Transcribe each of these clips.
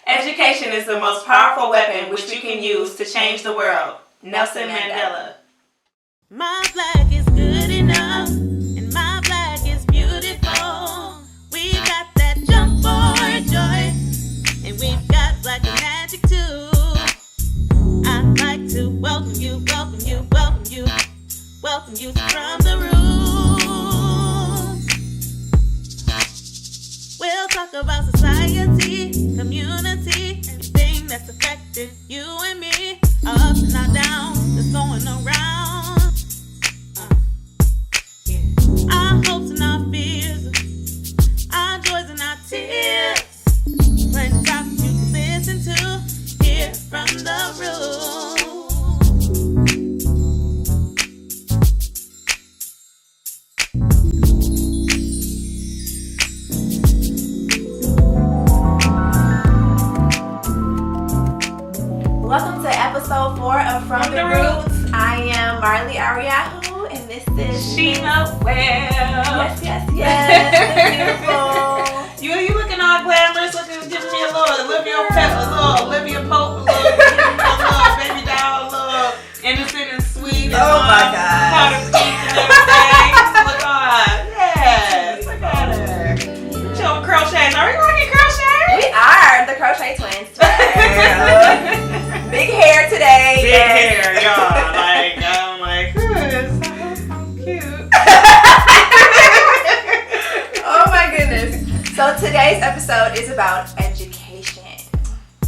Education is the most powerful weapon which you can use to change the world. Nelson Mandela. My flag is good enough, and my flag is beautiful. We got that jump for joy, and we've got black magic too. I'd like to welcome you from the room. We'll talk about society, community, everything that's affecting you and me. Our ups and our downs that's going around. Our hopes and our fears, our joys and our tears. Plenty topics you can listen to here from the room. Welcome to episode 4 of From the Roots. I am Marley Ariahu, and this is Sheena Well. Yes. Beautiful. You looking all glamorous, giving me a little Olivia Pep, a little Olivia Pope, a little baby doll, a little innocent and sweet. And Oh my God. Powder pink and everything. Look on. Yes, look at her. Show crochets. Are we rocking crochet? We are the Crochet Twins today. Big hair today. Big hair, y'all. I'm like, this is so cute. Oh my goodness. So today's episode is about education.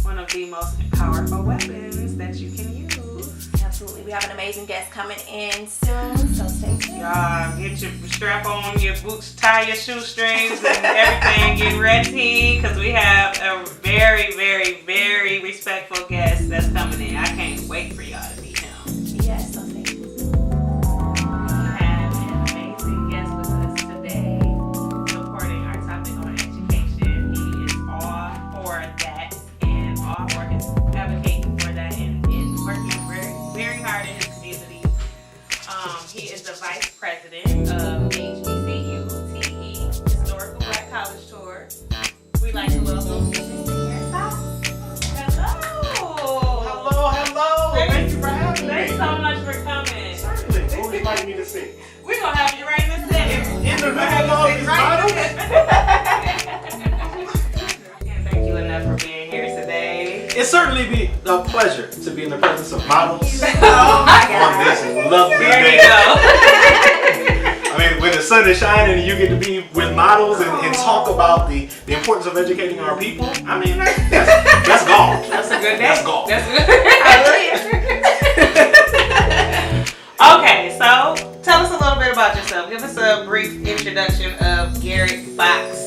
One of the most powerful weapons that you can use. Absolutely. We have an amazing guest coming in soon, so stay tuned. Y'all, get your strap on, your boots, tie your shoestrings and everything, get ready, because we have a very, very, very respectful guest that's coming in. I can't wait for y'all to meet him. Yes, so stay tuned. We have an amazing guest with us today, supporting our topic on education. He is all for that and all for his advocating for that and working very, very hard in his community. He is the vice president of HBCU TE Historical Black College Tour. We'd like to welcome Hello. Thank you for having me. Thanks so much for coming. Certainly. Who would like me to speak? We're going to have you right in the center. In the middle of these bottles? Can't thank you enough for being here today. It certainly be a pleasure to be in the presence of models Oh my on God. this lovely There day. you go. I mean, when the sun is shining and you get to be with models and talk about the importance of educating our people, I mean, that's golf. That's a good day. That's golf. That's good. Hallelujah. Okay, so tell us a little bit about yourself. Give us a brief introduction of Garrett Fox.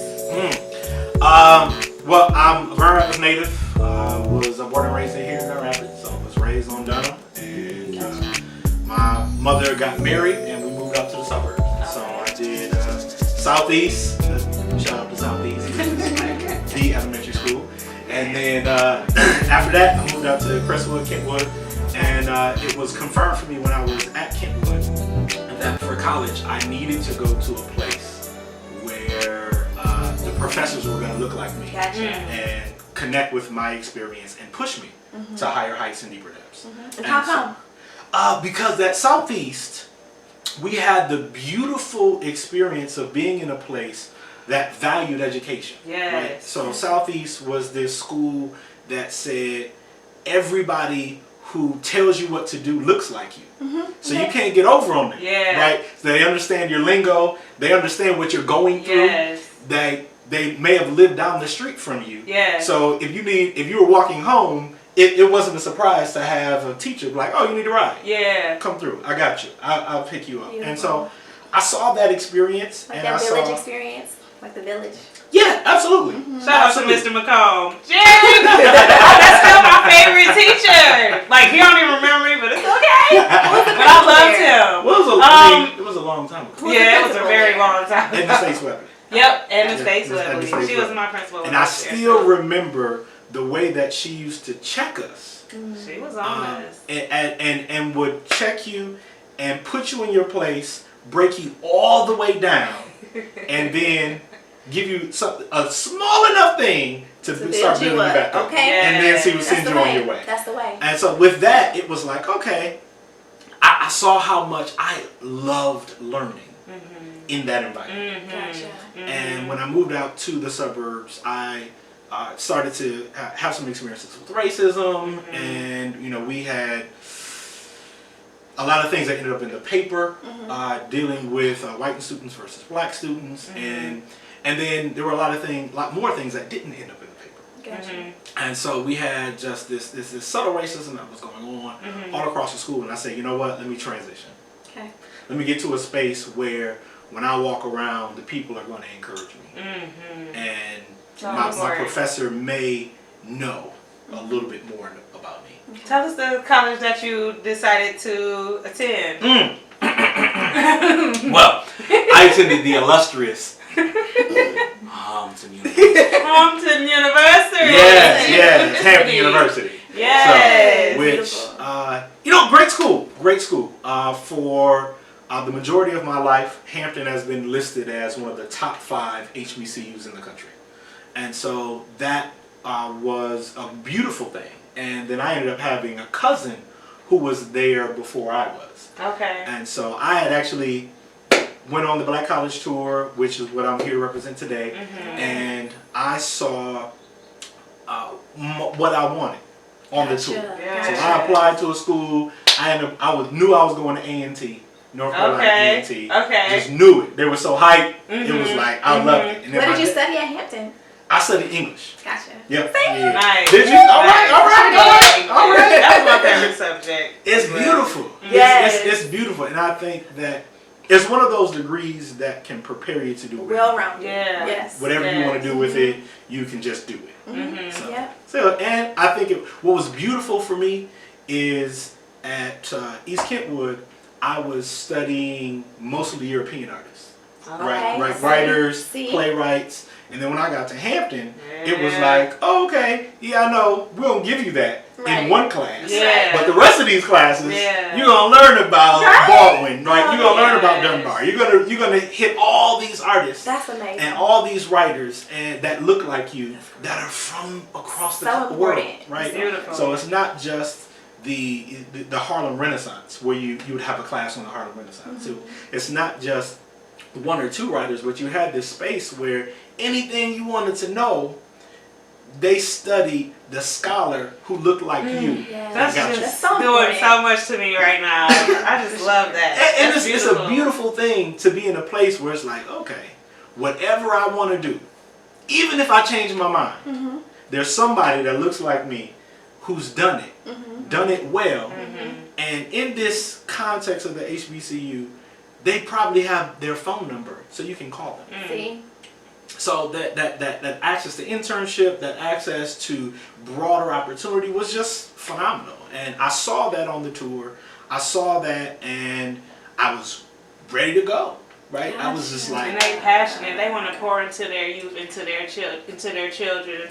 Well, I'm a Grand Rapids native. Was born and raised here in Grand Rapids, so I was raised on Dunham. And my mother got married, and we moved out to the suburbs. So I did Southeast. Shout out to Southeast, the elementary school. And then after that, I moved out to Crestwood, Kentwood, and it was confirmed for me when I was at Kentwood that for college I needed to go to a place where the professors were going to look like me. Gotcha. And connect with my experience and push me to higher heights and deeper depths. And how come? Because at Southeast, we had the beautiful experience of being in a place that valued education. Yes. Right? So Southeast was this school that said everybody who tells you what to do looks like you. So you can't get over on them. Yeah. Right? So they understand your lingo. They understand what you're going through. Yes. They may have lived down the street from you. Yeah. So if you were walking home, it wasn't a surprise to have a teacher be like, oh, you need a ride. Yeah. Come through. I got you. I'll pick you up. Beautiful. And so I saw that experience. Like and that I village saw, experience? Like the village? Yeah, absolutely. Shout Absolutely. out to Mr. McComb. That's still my favorite teacher. Like, he don't even remember me, but it's okay. But I loved him. Well, it was a long time ago. Yeah, it was a very long time. And the States Weapon. Yep, and the Yeah, States and the Weapon. States She was Weapon. my principal. And I still remember the way that she used to check us. She was on us. And would check you and put you in your place, break you all the way down, and then give you a small enough thing to build start you building you up. back up. Okay. And then see what That's sends the you on way. your way. That's the way. And so with that, it was like, okay, I saw how much I loved learning in that environment. Gotcha. And when I moved out to the suburbs, I started to have some experiences with racism, and we had a lot of things that ended up in the paper, dealing with white students versus black students, and then there were a lot more things that didn't end up in the paper. Gotcha. And so we had just this subtle racism that was going on all across the school, and I said, you know what? Let me transition. Okay. Let me get to a space where when I walk around, the people are going to encourage me, and my professor may know a little bit more about me. Tell us the college that you decided to attend. Well, I attended the illustrious Hampton University. Hampton University. Yes, Hampton University. Yes. So, which, great school. For the majority of my life, Hampton has been listed as one of the top 5 HBCUs in the country. And so that was a beautiful thing. And then I ended up having a cousin who was there before I was. Okay. And so I had actually went on the Black College Tour, which is what I'm here to represent today. And I saw what I wanted on the tour. Yeah. So I applied to a school. Knew I was going to A&T. North Carolina A&T. Okay. Just knew it. They were so hyped. It was like, I loved it. And then What did you study at Hampton? I studied English. Gotcha. Yep. Nice. Did you? All right. That was my favorite subject. It's beautiful. Yes. It's beautiful. And I think that it's one of those degrees that can prepare you to do Well-rounded. Yeah. Yes. whatever you want to do with it, you can just do it. So, Yep. and I think what was beautiful for me is at East Kentwood, I was studying mostly European artists. Okay. Writers, See? playwrights. And then when I got to Hampton, it was like, oh, okay, yeah, I know, we don't give you that in one class. Yeah. But the rest of these classes, Yeah. you're gonna learn about Baldwin, right? You're gonna learn about Yes. Dunbar. You're gonna hit all these artists That's amazing. and all these writers and that look like you that are from across the So world, important. right? Beautiful. So it's not just the Harlem Renaissance where you would have a class on the Harlem Renaissance. It's not just 1 or 2 writers, but you had this space where anything you wanted to know, they studied the scholar who looked like you. Yeah. That's Gotcha. just so doing important. so much to me right now. I just love that. And That's it's a beautiful thing to be in a place where it's like, okay, whatever I want to do, even if I change my mind, there's somebody that looks like me who's done it well. And in this context of the HBCU, they probably have their phone number, so you can call them. See? So that access to internship, that access to broader opportunity was just phenomenal. And I saw that on the tour. I saw that, and I was ready to go. Right? I was just like, And they passionate. They want to pour into their youth, into their children, into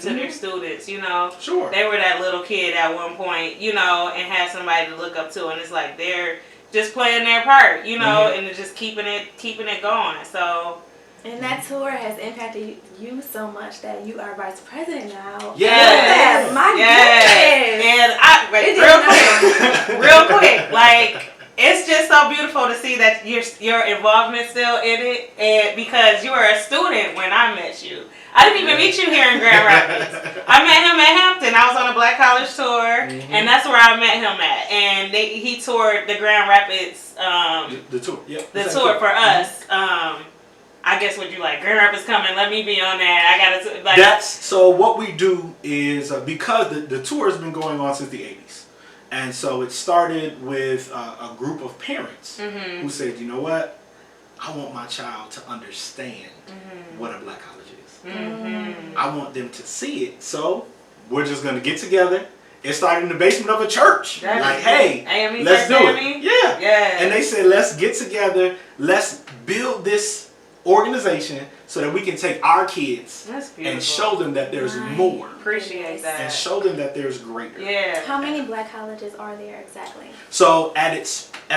their students. You know. Sure. They were that little kid at one point, you know, and had somebody to look up to, and it's like they're just playing their part, you know, and just keeping it going. So. And that tour has impacted you so much that you are vice president now. Yes. My goodness. And real quick, like, it's just so beautiful to see that your involvement still in it, and because you were a student when I met you. I didn't even meet you here in Grand Rapids. I met him at Hampton. I was on a Black College tour, and that's where I met him at. And he toured the Grand Rapids. The tour. Yep. The tour for us. I guess what you like, Grand Rapids coming, let me be on that. I gotta like. That's so. What we do is because the tour has been going on since the 80s, and so it started with a group of parents who said, you know what, I want my child to understand what a black college is. I want them to see it. So we're just gonna get together. It started in the basement of a church. Like, hey, AME let's do Church, it. Yeah. Yeah. And they said, let's get together. Let's build this organization so that we can take our kids and show them that there's more. Appreciate that. And show them that there's greater. Yeah. How many black colleges are there exactly? So at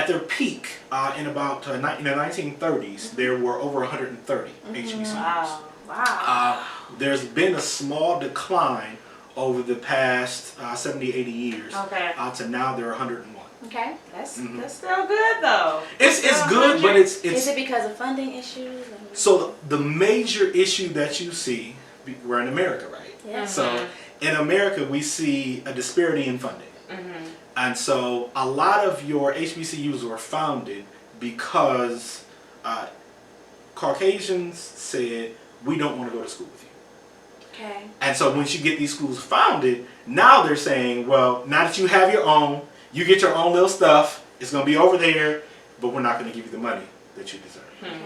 their peak in about in the 1930s, there were over 130 HBCUs. Wow. Wow. there's been a small decline over the past 70, 80 years. Okay. To now there are 101. Okay. That's still good though. It's Still good, 100. but it's Is it because of funding issues? so the major issue that you see, we're in America, right? Yeah. So in America we see a disparity in funding. And so a lot of your HBCUs were founded because Caucasians said, we don't want to go to school with you. Okay. And so once you get these schools founded, now they're saying, well, now that you have your own, you get your own little stuff, it's going to be over there, but we're not going to give you the money that you deserve. Okay.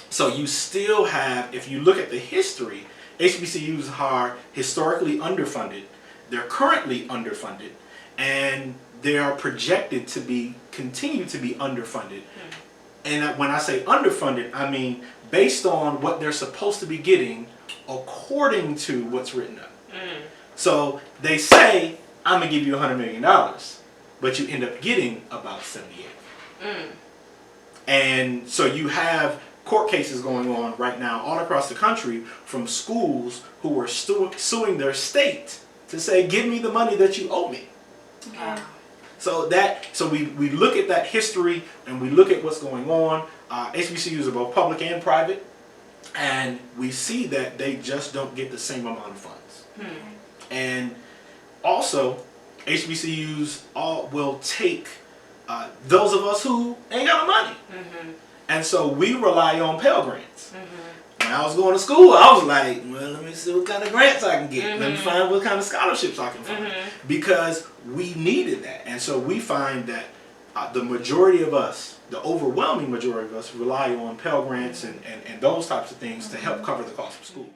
So you still have, if you look at the history, HBCUs are historically underfunded. They're currently underfunded, and they are projected to continue to be underfunded. And when I say underfunded, I mean based on what they're supposed to be getting according to what's written up. So they say, I'm going to give you $100 million, but you end up getting about 78. And so you have court cases going on right now all across the country from schools who are suing their state to say, give me the money that you owe me. Okay. So we look at that history and we look at what's going on. HBCUs are both public and private, and we see that they just don't get the same amount of funds. And also, HBCUs will take those of us who ain't got no money. And so we rely on Pell Grants. When I was going to school, I was like, well, let me see what kind of grants I can get. Let me find what kind of scholarships I can find. Because we needed that. And so we find that the majority of us, the overwhelming majority of us, rely on Pell Grants and those types of things to help cover the cost of school.